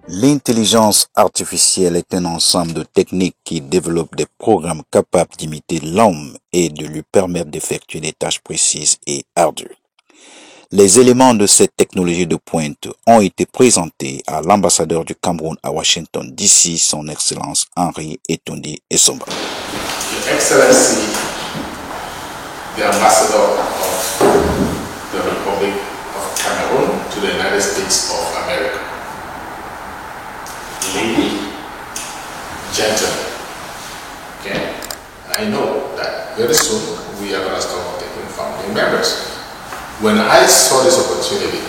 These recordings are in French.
L'intelligence artificielle est un ensemble de techniques qui développent des programmes capables d'imiter l'homme et de lui permettre d'effectuer des tâches précises et ardues. Les éléments de cette technologie de pointe ont été présentés à l'ambassadeur du Cameroun à Washington, D.C., son Excellence Henry Etundi Essomba. Your Excellency, the Ambassador of the Republic of Cameroon to the United States of America. Lady, gentlemen, okay? I know that very soon we are going to start taking family members. When I saw this opportunity,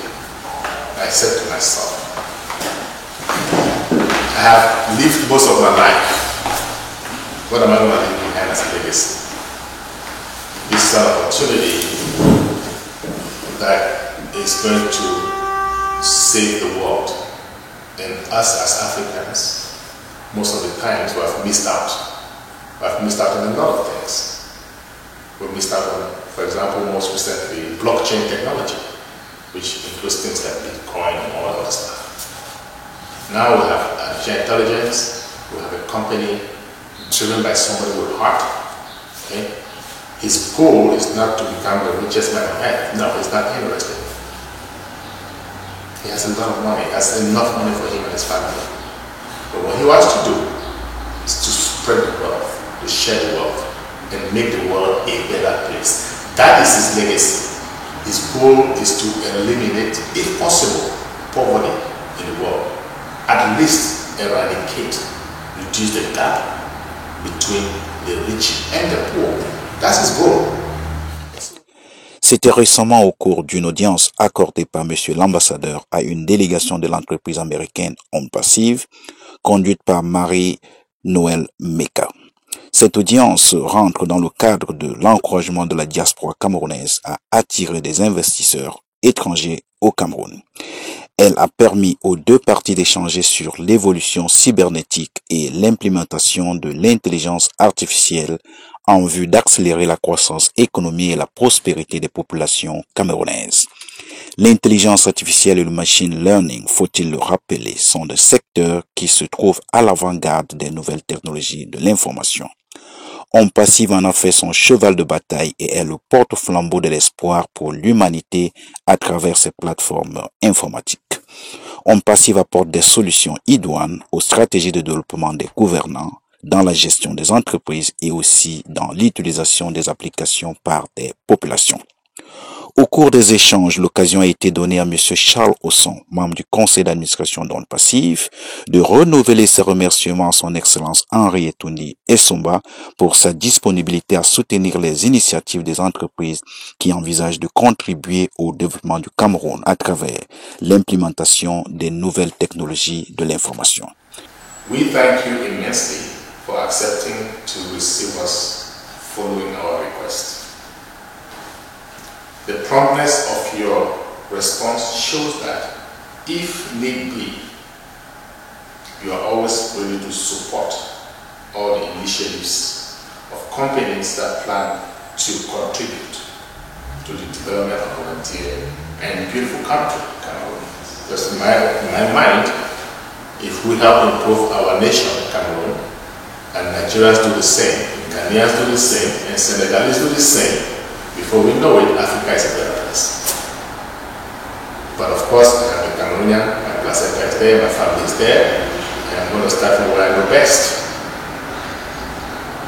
I said to myself, I have lived most of my life. What am I going to leave behind as a legacy? This is an opportunity that is going to save the world. And us as Africans, most of the times we have missed out. We have missed out on a lot of things. We missed out on, for example, most recently, blockchain technology, which includes things like Bitcoin and all that other stuff. Now we have artificial intelligence, we have a company driven by somebody with heart. Okay? His goal is not to become the richest man on earth. No, he's not interested. He has a lot of money, has enough money for him and his family. But what he wants to do is to spread the wealth, to share the wealth, and make the world a better place. That is his legacy. His goal is to eliminate, if possible, poverty in the world. At least eradicate, reduce the gap between the rich and the poor. That's his goal. C'était récemment au cours d'une audience accordée par M. l'ambassadeur à une délégation de l'entreprise américaine OnPassive, conduite par Marie-Noël Meka. Cette audience rentre dans le cadre de l'encouragement de la diaspora camerounaise à attirer des investisseurs étrangers au Cameroun. Elle a permis aux deux parties d'échanger sur l'évolution cybernétique et l'implémentation de l'intelligence artificielle en vue d'accélérer la croissance économique et la prospérité des populations camerounaises. L'intelligence artificielle et le machine learning, faut-il le rappeler, sont des secteurs qui se trouvent à l'avant-garde des nouvelles technologies de l'information. OnPassive en a fait son cheval de bataille et est le porte-flambeau de l'espoir pour l'humanité à travers ses plateformes informatiques. OnPassive apporte des solutions idoines aux stratégies de développement des gouvernants, dans la gestion des entreprises et aussi dans l'utilisation des applications par des populations. Au cours des échanges, l'occasion a été donnée à M. Charles Osson, membre du conseil d'administration d'OnPassive, de renouveler ses remerciements à son Excellence Henry Etundi Essomba pour sa disponibilité à soutenir les initiatives des entreprises qui envisagent de contribuer au développement du Cameroun à travers l'implémentation des nouvelles technologies de l'information. We thank you immensely for accepting to receive us following our request. The promptness of your response shows that, if need be, you are always ready to support all the initiatives of companies that plan to contribute to the development of our dear and beautiful country, Cameroon. Because in my mind, if we help improve our nation, Cameroon, and Nigerians do the same, Ghanaians do the same, and Senegalese do the same, before we know it, Africa is a better place. But of course, I am a Cameroonian, my placenta is there, my family is there, and I'm going to start from where I know best.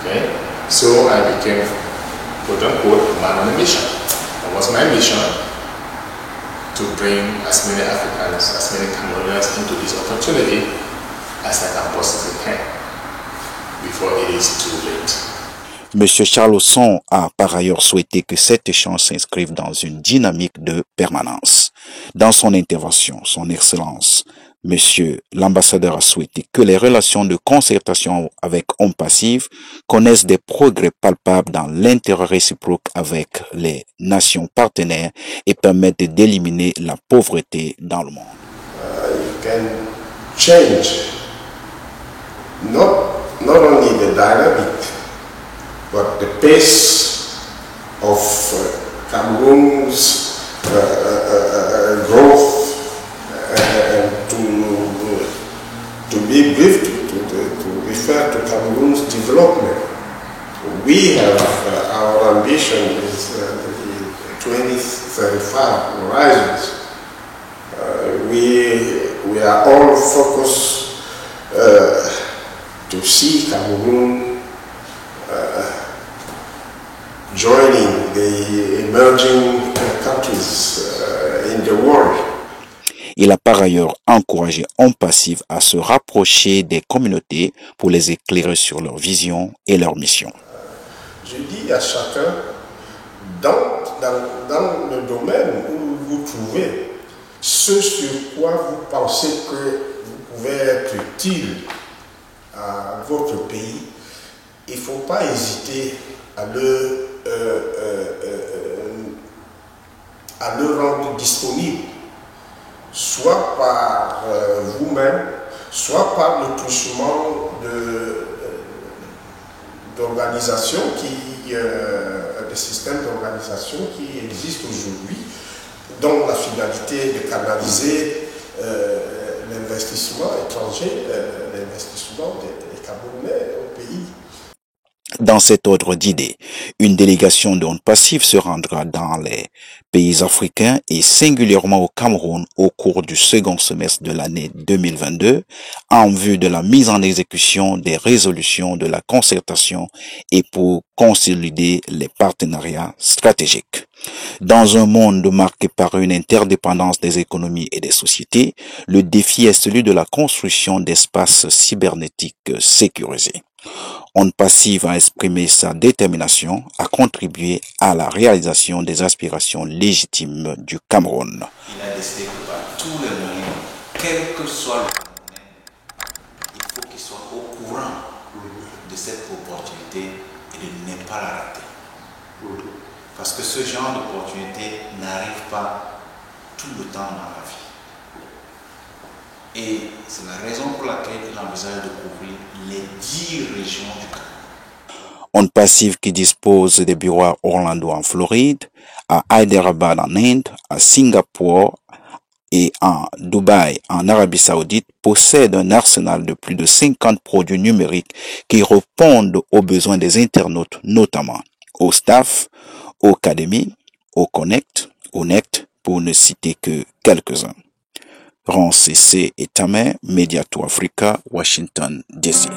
Okay? So I became, quote unquote, a man on a mission. And what's my mission? To bring as many Africans, as many Cameroonians into this opportunity as I can possibly can, before it is too late. M. Charles Osson a par ailleurs souhaité que cet échange s'inscrive dans une dynamique de permanence. Dans son intervention, son Excellence, M. l'ambassadeur a souhaité que les relations de concertation avec OnPassive connaissent des progrès palpables dans l'intérêt réciproque avec les nations partenaires et permettent d'éliminer la pauvreté dans le monde. You can change not only the dynamic, but the pace of Cameroon's growth to refer to Cameroon's development. We have our ambition is the 2035 horizons. We are all focused to see Cameroon joining the emerging countries in the world. Il a par ailleurs encouragé On Passive à se rapprocher des communautés pour les éclairer sur leur vision et leur mission. Je dis à chacun, dans le domaine où vous vous trouvez, ce sur quoi vous pensez que vous pouvez être utile à votre pays, il ne faut pas hésiter à le rendre disponible, soit par vous-même, soit par le truchement d'organisations des systèmes d'organisation qui existent aujourd'hui, dont la finalité de canaliser l'investissement étranger, l'investissement des Camerounais au pays. Dans cet ordre d'idées, une délégation d'On Passive se rendra dans les pays africains et singulièrement au Cameroun au cours du second semestre de l'année 2022 en vue de la mise en exécution des résolutions de la concertation et pour consolider les partenariats stratégiques. Dans un monde marqué par une interdépendance des économies et des sociétés, le défi est celui de la construction d'espaces cybernétiques sécurisés. On Passive a exprimé sa détermination à contribuer à la réalisation des aspirations légitimes du Cameroun. Il a décidé que par tous les moyens, quel que soit le Camerounais, il faut qu'il soit au courant de cette opportunité et de ne pas la rater. Parce que ce genre d'opportunité n'arrive pas tout le temps dans la vie. Et c'est la raison pour laquelle il envisage de couvrir les 10 régions du Cameroun. On Passive, qui dispose des bureaux à Orlando en Floride, à Hyderabad en Inde, à Singapour et en Dubaï en Arabie Saoudite, possède un arsenal de plus de 50 produits numériques qui répondent aux besoins des internautes, notamment au staff, au Academy, au Connect, au Net, pour ne citer que quelques-uns. Ron CC et Tamer, Mediato Africa, Washington, D.C.